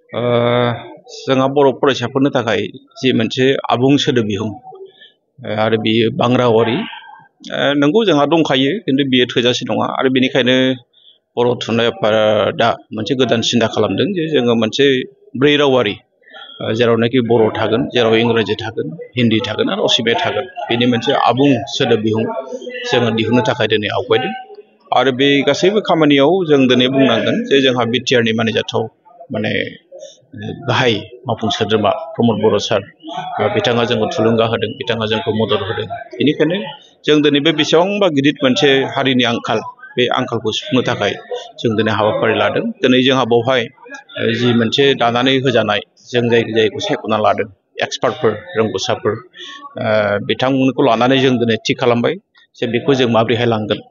ओ जोंहा बर' फरायसाफोरनि थाखाय जि मोनसे आबुं सोदोब बिहुं आरो बियो बां रावारि नंगौ जोंहा दंखायो खिन्थु बियो थोजासे नङा आरो बेनिखायनो बर' थुनलाइ आफादा मोनसे गोदान सिन्था खालामदों जे जोङो मोनसे 4 रावारि जेरावनाखि बर' थागोन, जेराव इंराजि थागोन, हिन्दी थागोन आरो असमिया थागोन, बेनि मोनसे आबुं सोदोब बिहुं जोङो दिहुननो थाखाय दिनै आवगायदों। आरो बे गासैबो खामानियाव जों दिनै बुंनांगोन जे जोंहा बिटिआरनि मानिजाथाव माने गाहाय मावफुं सोद्रोमा प्रमद बर' सार बिथाङा जोंखौ थुलुंगा होदों, बिथाङा जोंखौ मदद होदों। बेनिखायनो जों दिनै बे बेसेबांबा गिदिर मोनसे हारिनि आंखाल, बे आंखालखौ सुफुंनो थाखाय जों दिनै हाबाफारि लादों। दिनै जोंहा बेवहाय जि मोनसे दानानै होजानाय जों जायखौ सायख'ना लादों एक्सपार्टफोर, रोंगौसाफोर बिथांमोनखौ लानानै जों दिनै थि खालामबाय जे बेखौ जों माबोरैहाय लांगोन।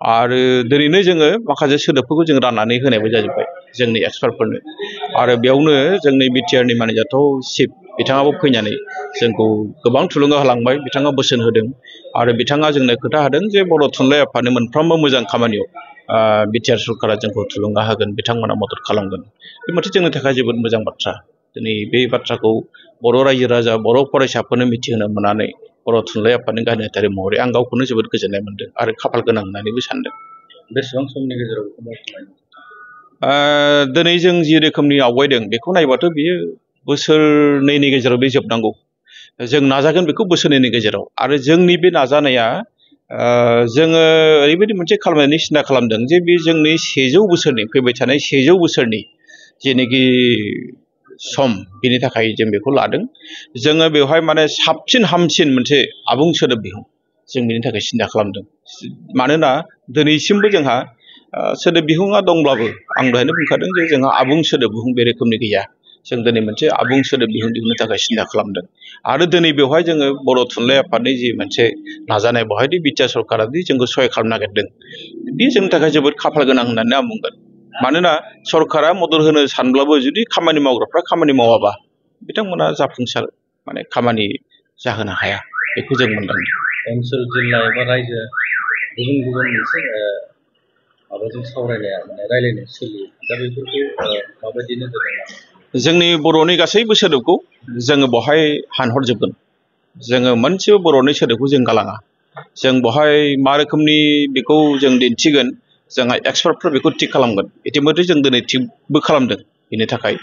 आरो दिनैनो जोङो माखासे सोदोबफोरखौ जों राननानै होनायबो जाजोब्बाय जोंनि एक्सपार्टफोरनो। आरो बेयावनो जोंनि बिटिआरनि मानिजाथाव चिफ बिथाङाबो फैनानै जोंखौ गोबां थुलुंगा होलांबाय, बिथाङा बोसोन होदों आरो बिथाङा जोंनो खोथा होदों जे बर' थुनलाइ आफादनि मोनफ्रोमबो मोजां खामानियाव बिटिआर सरकारा जोंखौ थुलुंगा होगोन, बिथांमोना मदद खालामगोन। बे मोनसे जोंनि थाखाय जोबोद मोजां बाथ्रा। दिनै बे बाथ्राखौ बर' रायजो राजा, बर' फरायसाफोरनो मिथिहोनो मोननानै बर' थुनलाइ आफादनि गाहाय नेहाथारि महरै आं गावखौनो जोबोद गोजोननाय मोनदों आरो खाफाल गोनां होननानैबो सानदों। बेसेबां समनि गेजेराव बेखौ मावफुंनाय? दिनै जों जि रोखोमनि आवगायदों बेखौ नायबाथ' बियो बोसोरनैनि गेजेराव बे जोबनांगौ। जों नाजागोन बेखौ बोसोरनैनि गेजेराव। आरो जोंनि बे नाजानाया जोङो ओरैबायदि मोनसे खालामनायनि सिन्था खालामदों जे बे जोंनि 100 बोसोरनि, फैबाय थानाय 100 बोसोरनि जेनोखि सम, बेनि थाखाय जों बेखौ लादों। जोङो बेवहाय माने साबसिन हामसिन मोनसे आबुं सोदोब बिहुं जों बेनि थाखाय सिन्था खालामदों। मानोना दिनैसिमबो जोंहा सोदोब बिहुङा दंब्लाबो आं दहायनो बुंखादों जे जोंहा आबुं सोदोब बिहुं बे रोखोमनि गैया। जों दिनै मोनसे आबुं सोदोब बिहुं दिहुननो थाखाय सिन्था खालामदों। आरो दिनै बेवहाय जोङो बर' थुनलाइ आफादनि जि मोनसे नाजानाय, बेवहायदि बिटिआर सरकारा जोंखौ सहाय खालामनो नागिरदों, बे जोंनि थाखाय जोबोद खाफाल गोनां होननानै आं बुंगोन। मानोना सरकारा मदद होनो सानब्लाबो जुदि खामानि मावग्राफ्रा खामानि मावाबा बिथांमोना जाफुंसार माने खामानि जाहोनो हाया, बेखौ जों मोनदांदों। ओनसोल, जिल्ला एबा रायजो गुबुन गुबुन मोनसे माबाजों सावरायनाया माने रायलायनाय सोलियो, दा बेफोरखौ माबायदि नोजोर होनानै? जोंनि बर'नि गासैबो सोदोबखौ जोङो बेवहाय हानहरजोबगोन। जोङो मोनसेबो बर'नि सोदोबखौ जों गालाङा। जों बेवहाय मा रोखोमनि बेखौ जों दिन्थिगोन, जोंहा एक्सपार्टफोर बेखौ थिग खालामगोन। इतिमধ্যे जों दिनै थिगबो खालामदों। बेनि थाखाय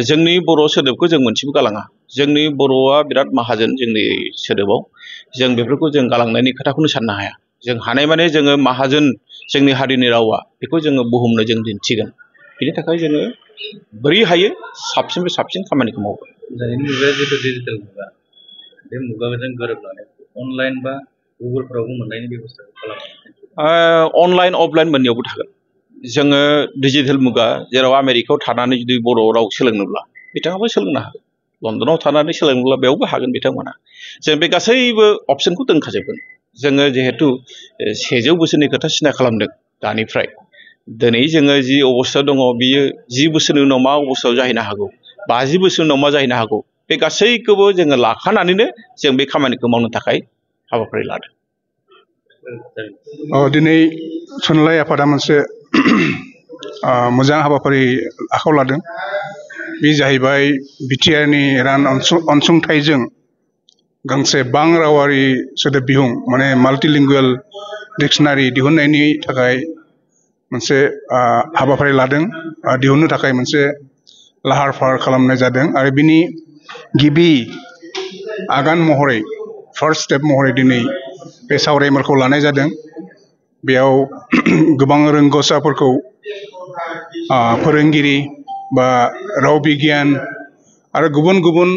जोंनि बर' सोदोबखौ जों मोनसेबो गालाङा। जोंनि बर'आ बिराद माहाजोन जोंनि सोदोबाव। जों बेफोरखौ जों गालांनायनि खोथाखौनो साननो हाया। जों हानायमानि जोङो माहाजोन जोंनि हारिनि रावा, बेखौ जोङो बुहुमनो जों दिन्थिगोन। बेनि थाखाय जोङो बोरै हायो साबसिननिफ्राय साबसिन खामानिखौ मावगोन। दानि मुगाया जिथु डिजिटेल मुगा, बे मुगाजों गोरोबनानै अनलाइन बा गुगोलफोरावबो मोननायनि बेब'स्थाखौ खालामो। अनलाइन अफलाइन मोननैयावबो थागोन। जोङो डिजिटेल मुगा, जेराव आमेरिकायाव थानानै जुदि बर' राव सोलोंनोब्ला बिथाङाबो सोलोंनो हागोन। लण्डनाव थानानै सोलोंनोब्ला बेयावबो हागोन बिथांमोना। जों बे गासैबो अपसनखौ दोनखाजोबगोन। जोङो जिहेथु 100 बोसोरनि खोथा सिन्था खालामदों दानिफ्राय, दिनै जोङो जि अबस्थायाव दङ बियो 10 बोसोरनि उनाव मा अबस्थायाव जाहैनो हागौ, 50 बोसोरनि उनाव मा जाहैनो हागौ, बे गासैखौबो जोङो लाखानानैनो जों बे खामानिखौ मावनो थाखाय हाबाफारि लादों। दिनै थुनलाइ आफादा मोनसे मोजां हाबाफारि आखायाव लादों। बे जाहैबाय बिटिआरनि रां अनसुंथाइजों गांसे बां रावारि सोदोब बिहुं, माने माल्टिलिंगुवेल डिक्सनारि दिहुननायनि थाखाय मोनसे हाबाफारि लादों, दिहुननो थाखाय मोनसे लाहार फाहार खालामनाय जादों। आरो बिनि गिबि आगान महरै, फार्स्ट स्टेप महरै दिनै बे सावरायमेलखौ लानाय जादों। बेयाव गोबां रोंग'साफोरखौ, फोरोंगिरि बा राव बिगियान आरो गुबुन गुबुन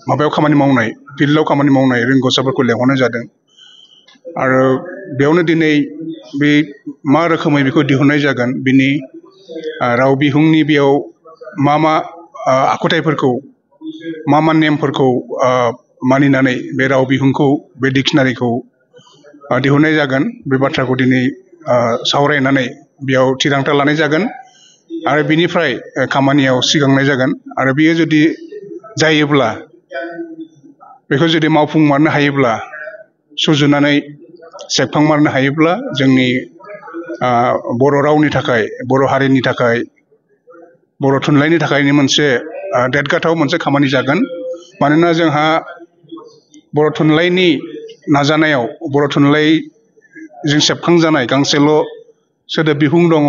माबायाव खामानि मावनाय, फिल्डआव खामानि मावनाय रोंग'साफोरखौ लेंहरनाय जादों। आरो बेयावनो दिनै बे मा रोखोमै बेखौ दिहुननाय जागोन, बिनि राव बिहुंनि बेयाव मा मा आखुथायफोरखौ, मा मा नेमफोरखौ मानिनानै बे राव बिहुंखौ, बे डिक्सनारिखौ दिहुननाय जागोन, बे बाथ्राखौ दिनै सावरायनानै बेयाव थिरांथा लानाय जागोन। आरो बिनिफ्राय खामानियाव सिगांनाय जागोन। आरो बियो जुदि जायोब्ला, बेखौ जुदि मावफुंमारनो हायोब्ला, सुजुनानै सेबखांमारनो हायोब्ला, जोंनि बर' रावनि थाखाय, बर' हारिनि थाखाय बर' थुनलाइनि थाखायनो मोनसे देरगाथाव मोनसे खामानि जागोन मानोना जोंहा बर' थुनलाइनि नाजानायाव बर' थुनलाइजों सेबखांजानाय गांसेल' सोदोब बिहुं दङ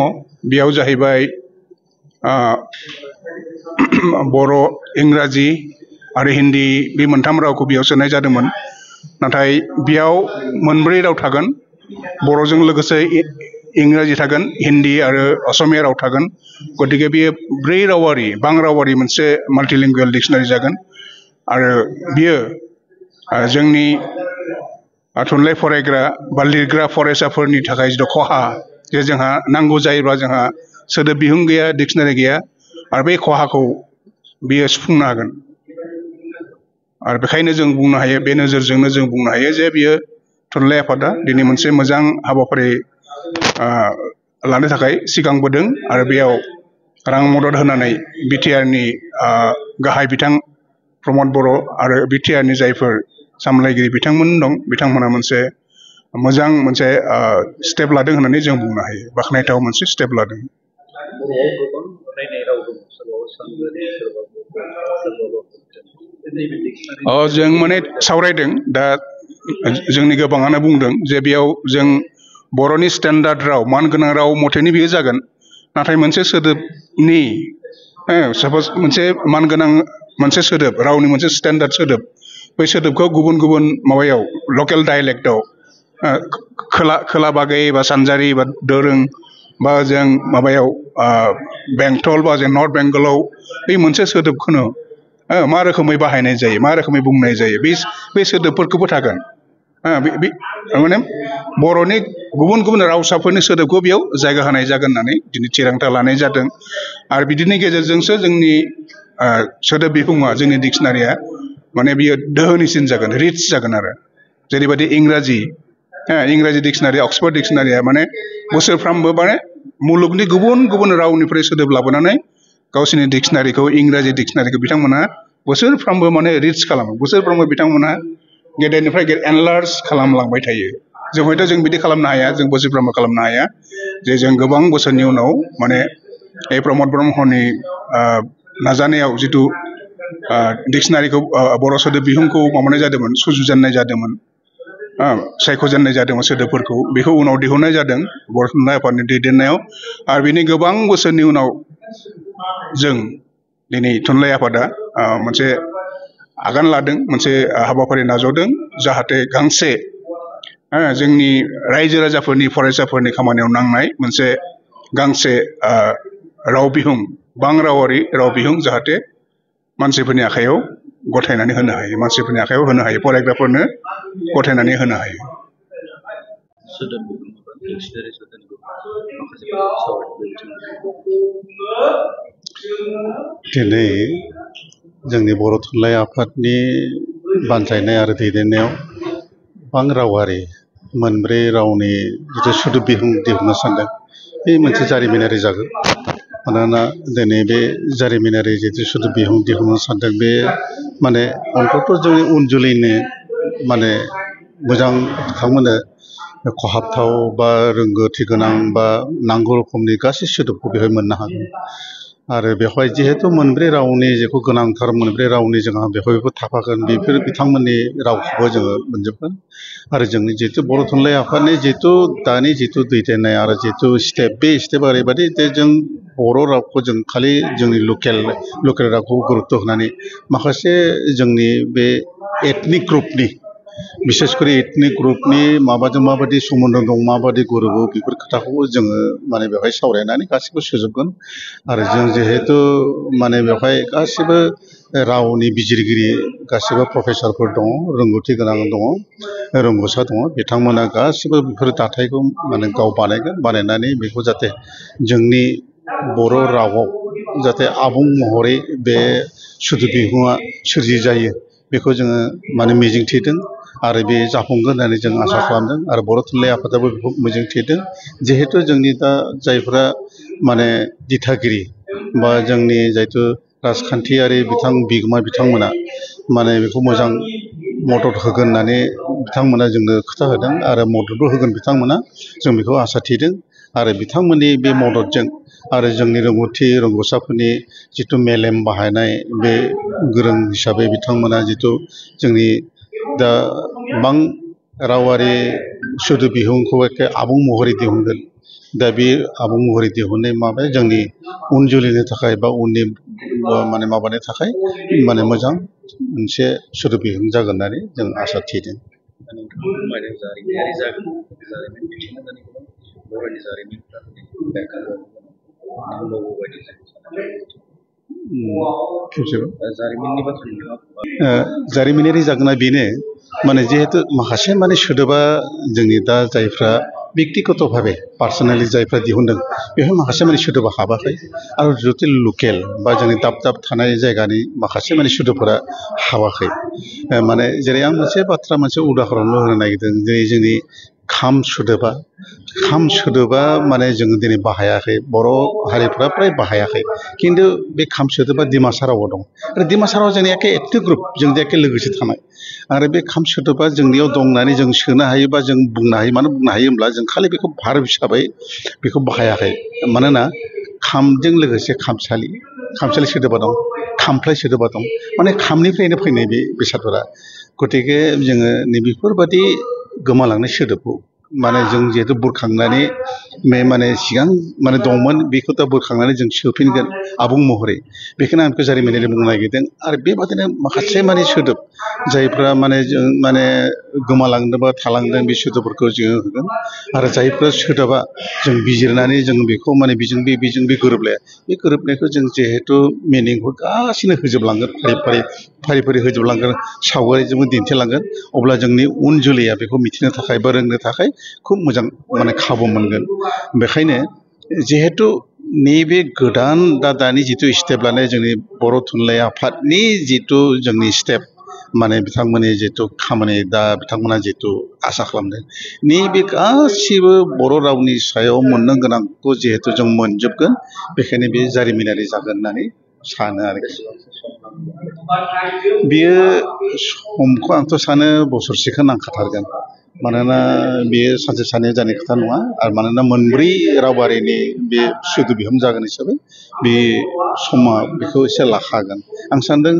बेयाव जाहैबाय बर' इंराजि आरो हिन्दी बे मोनथाम रावखौ बेयाव सोनाय जादोंमोन नाथाय बेयाव मोनब्रै राव थागोन बर'जों लोगोसे इंराजि थागोन हिन्दी आरो असमिया राव थागोन गतिके बेयो ब्रै रावारि बां रावारि मोनसे माल्टिलिंगुवेल डिक्सनारि जागोन आरो बियो जोंनि थुनलाइ फरायग्रा बा लिरग्रा फरायसाफोरनि थाखाय जिथु खहा जे जोंहा नांगौ जायोब्ला जोंहा सोदोब बिहुं गैया डिक्सनारि गैया आरो बे खहाखौ बियो सुफुंनो हागोन आरो बेखायनो जों बुंनो हायो बे नोजोरजोंनो जों बुंनो हायो जे बियो थुनलाइ आफादा दिनै मोनसे मोजां हाबाफारि लानो थाखाय सिगांबोदों आरो बेयाव रां मदद होनानै बिटिआरनि गाहाय बिथां प्रमद बर' आरो बिटिआरनि जायफोर सामलायगिरि बिथांमोन दं बिथांमोना मोनसे मोजां मोनसे स्टेप लादों होननानै जों बुंनो हायो बाख्नायथाव मोनसे स्टेप लादों जों माने सावरायदों दा जोंनि गोबाङानो बुंदों जे बेयाव जों बर'नि स्टेन्डार्ड राव मानगोनां राव मथेनि बेयो जागोन नाथाय मोनसे सोदोबनि साप'ज मोनसे मानगोनां मोनसे सोदोब रावनि मोनसे स्टेन्डार्ड सोदोब बै सोदोबखौ गुबुन गुबुन माबायाव लकेल डाइलेक्टआव खोला बागै बा सानजारि बा दोरों बा जों माबायाव बेंटल बा जों नर्थ बेंगलाव बे मोनसे सोदोबखौनो मा रोखोमै बाहायनाय जायो मा रोखोमै बुंनाय जायो बे सोदोबफोरखौबो थागोन माने बर'नि गुबुन गुबुन रावसाफोरनि सोदोबखौ बेयाव जायगा होनाय जागोन होननानै दिनै थिरांथा लानाय जादों आरो बिदिनि गेजेरजोंसो जोंनि सोदोब बिहुङा जोंनि डिक्सनारिया माने बियो दोहोनिसिन जागोन रिच जागोन आरो जेरैबायदि इंराजि डिक्सनारि अक्सफर्ड डिक्सनारिया माने बोसोरफ्रामबो माने मुलुगनि गुबुन गुबुन रावनिफ्राय सोदोब लाबोनानै गावसोरनि डिक्सनारिखौ इंराजि डिक्सनारिखौ बिथांमोना बोसोरफ्रामबो माने रिच खालामो बोसोरफ्रामबो बिथांमोना गेदेरनिफ्राय एनलार्ज खालामलांबाय थायो जों हयथ' जों बिदि खालामनो हाया जों बोसोरफ्रामबो खालामनो हाया जे जों गोबां बोसोरनि उनाव माने प्रमद ब्रह्मनि नाजानायाव जिथु डिक्सनारिखौ बर' सोदोब बिहुंखौ माबानाय जादोंमोन सुजुजेननाय जादोंमोन सायख'जेननाय जादोंमोन सोदोबफोरखौ बेखौ उनाव दिहुननाय जादों बर' थुनलाइ आफादनि दैदेननायाव आरो बिनि गोबां बोसोरनि उनाव जों दिनै थुनलाइ आफादा मोनसे आगान लादों मोनसे हाबाफारि नाजावदों जाहाथे गांसे जोंनि रायजो राजाफोरनि फरायसाफोरनि खामानियाव नांनाय मोनसे गांसे राव बिहुं बां रावारि राव बिहुं जाहाथे मानसिफोरनि आखायाव गथायनानै होनो हायो मानसिफोरनि आखायाव होनो हायो फरायग्राफोरनो गथायनानै होनो हायो दिनै जोंनि बर' थुनलाइ आफादनि बानजायनाय आरो दैदेननायाव बां रावारि मोनब्रै रावनि जिथु सोदोब बिहुं दिहुननो सानदों बे मोनसे जारिमिनारि जागोन मानोना दिनै बे जारिमिनारि जिथु सोदोब बिहुं दिहुननो सानदों बे माने अन्तत' जोंनि उन जोलैनो माने मोजां बिथांमोननो खहाबथाव बा रोंगौथि गोनां बा नांगौ रोखोमनि गासै सोदोबखौ बेवहाय मोननो हागोन आरो बेवहाय जिहेतु मोनब्रै रावनि जेखौ गोनांथार मोनब्रै रावनि जोंहा बेवहायबो थाफागोन बेफोर बिथांमोननि रावखौबो जोङो मोनजोबगोन आरो जोंनि जिहेतु बर' थुनलाइ आफादनि जिहेतु दानि जिहेतु दैदेननाय आरो जिहेतु स्टेप बे स्टेपा ओरैबायदि जे जों बर' रावखौ जों खालि जोंनि लकेल रावखौ गुरुत्त' होनानै माखासे जोंनि बे एथनिक ग्रुपनि बिसेसकरि एथनिक ग्रुपनि माबाजों माबायदि सोमोन्दो दं माबायदि गोरोबो बेफोर खोथाखौबो जोङो माने बेवहाय सावरायनानै गासिबो सोजोबगोन आरो जों जिहेतु माने बेवहाय गासिबो रावनि बिजिरगिरि गासिबो प्रफेसरफोर दङ रोंगौथि गोनां दङ रोंगौसा दङ बिथांमोना गासिबो बेफोर दाथायखौ माने गाव बानायगोन बानायनानै बेखौ जाहाथे जोंनि बर' रावआव जाहाथे आबुं महरै बे सोदोब बिहुङा सोरजि जायो बेखौ जोङो माने मिजिंथिदों आरो बे जाफुंगोन होननानै जों आसा खालामदों आरो बर' थुनलाइ आफादाबो बेखौ मिजिंथिदों जिहेतु जोंनि दा जायफोरा माने दिथागिरि बा जोंनि जिहेतु राजखान्थियारि बिगोमा बिथांमोना माने बेखौ मोजां मदद होगोन होननानै बिथांमोना जोंनो खोथा होदों आरो मददबो होगोन बिथांमोना जों बेखौ आसा थिदों आरो बिथांमोननि बे मददजों आरो जोंनि रोंगौसाफोरनि जिथु मेलेम बाहायनाय बे गोरों हिसाबै बिथांमोना जिथु जोंनि दा बां रावारि सोदोब बिहुंखौ एखे आबुं महरै दिहुनगोन दा बे आबुं महरै दिहुननाय माबे जोंनि उन जोलैनि थाखाय बा उननि माने माबानि थाखाय माने मोजां मोनसे सोदोब बिहुं जागोन होननानै जों आसा थिदों। फोरमायदों जारिमिनारि जागोन जारिमिन बिथिङा दानि गोबां बर'नि जारिमिनफ्रा बेरखांबावगौ बायदि जारिमिननि बाथ्रा नोंथाङा जारिमिनारि जागोना बेनो माने जिहेतु माखासे माने सोदोबा जोंनि दा जायफ्रा बेक्तिगत भाबे पार्सनेलि जायफ्रा दिहुनदों बेवहाय माखासे माने सोदोबा हाबाखै आरो जुदि लकेल बा जोंनि दाब दाब थानाय जायगानि माखासे माने सोदोबफोरा हाबाखै माने जेरै आं मोनसे उदाहरनल' होनो नागिरदों जेरै जोंनि खाम सोदोबा माने जोङो दिनै बाहायाखै बर' हारिफ्रा फ्राय बाहायाखै खिन्थु बे खाम सोदोबा डिमासा रावआव दं आरो डिमासा रावआ जोंनि एखे एक्टिभ ग्रुप जों एखे लोगोसे थानाय आरो बे खाम सोदोबा जोंनियाव दं होननानै जों सोनो हायो बा जों बुंनो हायो मानो बुंनो हायो होमब्ला जों खालि बेखौ भारब हिसाबै बेखौ बाहायाखै मानोना खामजों लोगोसे खामसालि सोदोबा दं खामफ्लाय सोदोबा दं माने खामनिफ्रायनो फैनाय बे बेसादफोरा गतिके जोङो नैबेफोरबादि गोमालांनाय सोदोबखौ माने जों जिहेतु बुरखांनानै माने सिगां माने दंमोन बेखौ दा बुरखांनानै जों सोफिनगोन आबुं महरै बेखौनो आं जारिमिनारि बुंनो नागिरदों आरो बेबादिनो माखासे माने सोदोब जायफ्रा माने जों माने गोमालांदों बा थालांदों बे सोदोबफोरखौ जोङो होगोन आरो जायफ्रा सोदोबा जों बिजिरनानै जों बेखौ माने बेजों बे गोरोबलाया बे गोरोबनायखौ जों जिहेतु मिनिंखौ गासिनो होजोबलांगोन फारि फारि होजोबलांगोन सावगारिजोंबो दिन्थिलांगोन अब्ला जोंनि उन जोलैया बेखौ मिथिनो थाखाय बा रोंनो थाखाय खुब मोजां माने खाबु मोनगोन बेखायनो जिहेतु नैबे गोदान दानि जिथु स्टेप लानाय जोंनि बर' थुनलाइ आफादनि जिथु जोंनि स्टेप माने बिथांमोननि जिथु खामानि दा बिथांमोना जिथु आसा खालामदों नैबे गासिबो बर' रावनि सायाव मोननो गोनांखौ जिहेतु जों मोनजोबगोन बेखायनो बे जारिमिनारि जागोन होननानै सानो आरोखि बियो समखौ आंथ' सानो बोसोरसेखौ नांखाथारगोन मानोना बेयो सानसे साननै जानाय खोथा नङा आरो मानोना मोनब्रै रावारिनि बे सोदोब बिहुं जागोन हिसाबै बे समा बेखौ एसे लाखागोन आं सानदों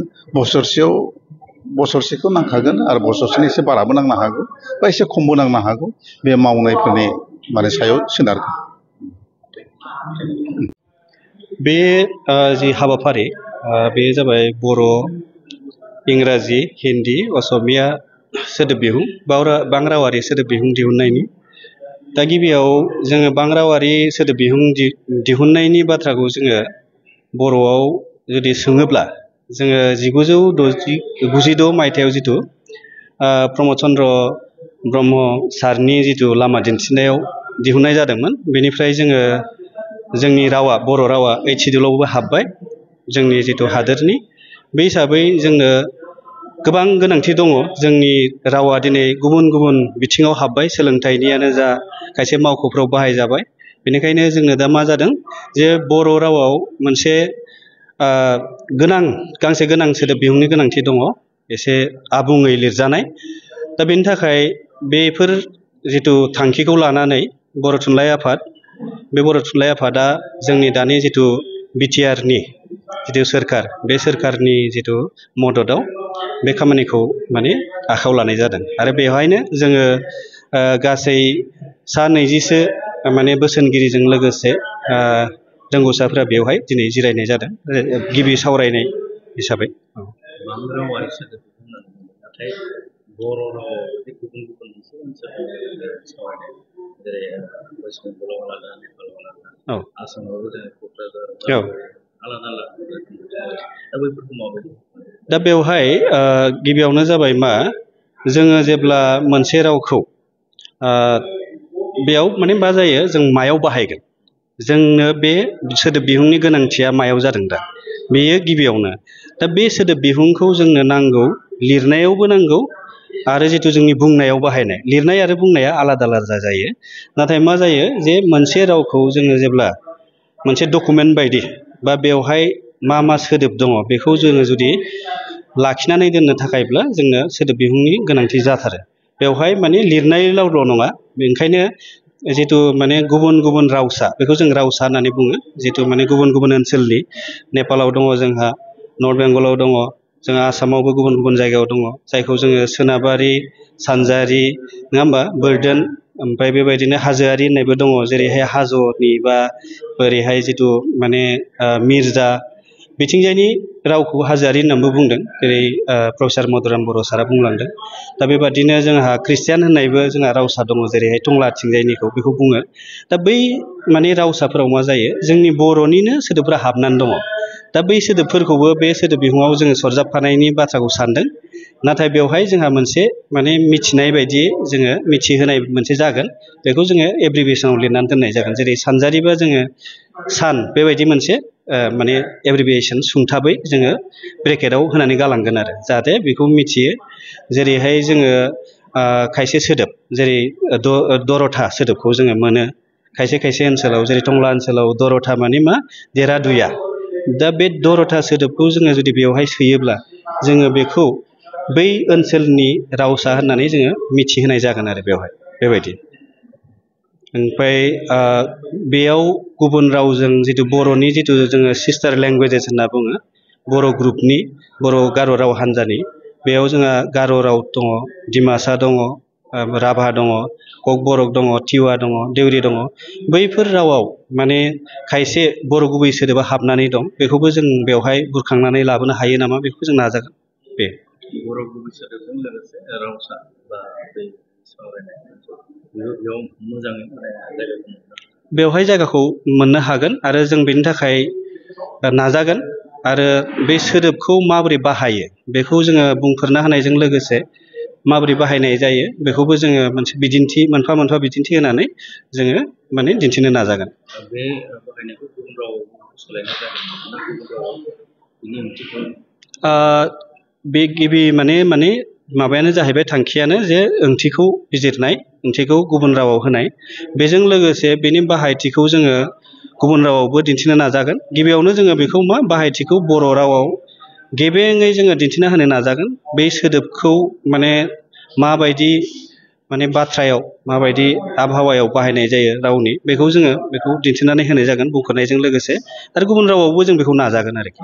बोसोरसेखौ नांखागोन आरो बोसोरसेनि एसे बाराबो नांनो हागौ बा एसे खमबो नांनो हागौ बे मावनायफोरनि माने सायाव सोनारगोन। बे जि हाबाफारि बे जाबाय बर', इंराजि, हिन्दी, असमिया सोदोब बिहुं बां रावारि सोदोब बिहुं दिहुननायनि दा गिबियाव जोङो बां रावारि सोदोब बिहुं दिहुननायनि बाथ्राखौ जोङो बर'आव जुदि सोङोब्ला जोङो 1996 मायथाइयाव जिथु प्रमद चन्द्र ब्रह्म सारनि जिथु लामा दिन्थिनायाव दिहुननाय जादोंमोन बेनिफ्राय जोङो जोंनि रावा बर' रावा 8 सिडुलावबो हाबबाय जोंनि जिथु हादोरनि बे हिसाबै जोंनो गोबां गोनांथि दङ जोंनि रावा दिनै गुबुन गुबुन बिथिङाव हाबबाय सोलोंथाइनियानो जा खायसे मावख'फ्राव बाहायजाबाय बेनिखायनो जोंनो दा मा जादों जे बर' रावाव मोनसे गांसे गोनां सोदोब बिहुंनि गोनांथि दङ एसे आबुङै लिरजानाय दा बेनि थाखाय बेफोर जिथु थांखिखौ लानानै बर' थुनलाइ आफाद बे बर' थुनलाइ आफादा जोंनि दानि जिथु बिटिआरनि जिथु सोरखार बे सोरखारनि जिथु मददआव बे खामानिखौ माने आखायाव लानाय जादों आरो बेवहायनो जोङो गासै सा 20सो माने बोसोनगिरिजों लोगोसे रोंगौसाफ्रा बेवहाय दिनै जिरायनाय जादों गिबि सावरायनाय हिसाबै बां रावारि सोदोब नाथाय बर' रावाव गुबुन गुबुन मोनसे ओनसोलनि सावरायनाय जेरै वेस्ट बेंगलाव आलादा नेपालाव आलादा आसामावबो जोङो क'क्राझार आलादा दा बैफोरखौ माबायदि दा बेवहाय गिबियावनो जाबाय मा जोङो जेब्ला मोनसे रावखौ बेयाव माने मा जायो जों मायाव बाहायगोन जोंनो बे सोदोब बिहुंनि गोनांथिया मायाव जादों दा बेयो गिबियावनो दा बे सोदोब बिहुंखौ जोंनो नांगौ लिरनायावबो नांगौ आरो जिथु जोंनि बुंनायाव बाहायनाय लिरनाय आरो बुंनाया आलादा आलादा जायो नाथाय मा जायो जे मोनसे रावखौ जोङो जेब्ला मोनसे डकुमेन्ट बायदि बा बेवहाय मा सोदोब दङ बेखौ जोङो जुदि लाखिनानै दोननो थाखायब्ला जोंनो सोदोब बिहुंनि गोनांथि जाथारो बेवहाय माने लिरनाय रावल' नङा ओंखायनो जितु माने गुबुन गुबुन रावसा बेखौ जों रावसा होननानै बुङो जितु माने गुबुन गुबुन ओनसोलनि नेपालाव दङ जोंहा नर्थ बेंगलाव दङ जोंहा आसामावबो गुबुन गुबुन जायगायाव दङ जायखौ जोङो सोनाबारि सानजारि नङा होमबा बोर्दोन ओमफ्राय बेबायदिनो हाजोआरि होननायबो दङ जेरैहाय हाजोनि बा ओरैहाय जितु माने मिर्जा बिथिंजायनि रावखौ हाजोआरि होननानैबो बुंदों जेरै प्रफेसार मधुराम बर' सारा बुंलांदों दा बेबादिनो जोंहा ख्रिस्टियान होननायबो जोंहा रावसा दङ जेरैहाय टंलाथिंजायनिखौ बेखौ बुङो दा बै माने रावसाफोराव मा जायो जोंनि बर'निनो सोदोबफोरा हाबनानै दङ दा बै सोदोबफोरखौबो बे सोदोब बिहुङाव जोङो सरजाबफानायनि बाथ्राखौ सानदों नाथाय बेवहाय जोंहा मोनसे माने मिथिनाय बायदि जोङो मिथिहोनाय मोनसे जागोन बेखौ जोङो एब्रिभिएसनाव लिरनानै दोननाय जागोन जेरै सानजारिबा जोङो सान बेबायदि मोनसे माने एब्रिभिएसन सुंथाबै जोङो ब्रेकेटाव होनानै गालांगोन आरो जाहाथे बेखौ मिथियो जेरैहाय जोङो खायसे सोदोब जेरै दरथा सोदोबखौ जोङो मोनो खायसे खायसे ओनसोलाव जेरै टंला ओनसोलाव दरथा माने मा देरादुया दा बे दरथा सोदोबखौ जोङो जुदि बेवहाय सोयोब्ला जोङो बेखौ बै ओनसोलनि रावसा होननानै जोङो मिथिहोनाय जागोन आरो बेवहाय बेबायदि ओमफ्राय बेयाव गुबुन रावजों जितु बर'नि जितु जोङो सिस्टार लेंगुवेजेस होनना बुङो बर' ग्रुपनि बर' गार' राव हान्जानि बेयाव जोंहा गार' राव दङ डिमासा दङ राभा दङ ककबरक दङ टिवा दङ देउरि दङ बैफोर रावाव माने खायसे बर' गुबै सोदोबा हाबनानै दं बेखौबो जों बेवहाय बुरखांनानै लाबोनो हायो नामा बेखौ जों नाजागोन बे बर' गुबै सोदोबजों लोगोसे रावसा बा बै सावरायनाय बेयाव मोजाङै बेवहाय जायगाखौ मोननो हागोन आरो जों बेनि थाखाय नाजागोन आरो बे सोदोबखौ माबोरै बाहायो बेखौ जोङो बुंफोरना होनायजों लोगोसे माबोरै बाहायनाय जायो बेखौबो जोङो मोनसे बिदिन्थि मोनफा मोनफा बिदिन्थि होनानै जोङो माने दिन्थिनो नाजागोन बे बाहायनायखौ गुबुन रावाव सोलायनाय जागोन गुबुन रावाव बिनि ओंथिखौ बे गिबि माने माबायानो जाहैबाय थांखियानो जे ओंथिखौ बिजिरनाय ओंथिखौ गुबुन रावाव होनाय बेजों लोगोसे बेनि बाहायथिखौ जोङो गुबुन रावावबो दिन्थिनो नाजागोन गिबियावनो जोङो बेखौ बाहायथिखौ बर' रावाव गेबेङै जोङो दिन्थिना होनो नाजागोन बै सोदोबखौ माने माबायदि माने बाथ्रायाव माबायदि आबहावायाव बाहायनाय जायो रावनि बेखौ जोङो बेखौ दिन्थिनानै होनाय जागोन बुंफोरनायजों लोगोसे आरो गुबुन रावावबो जों बेखौ नाजागोन आरोखि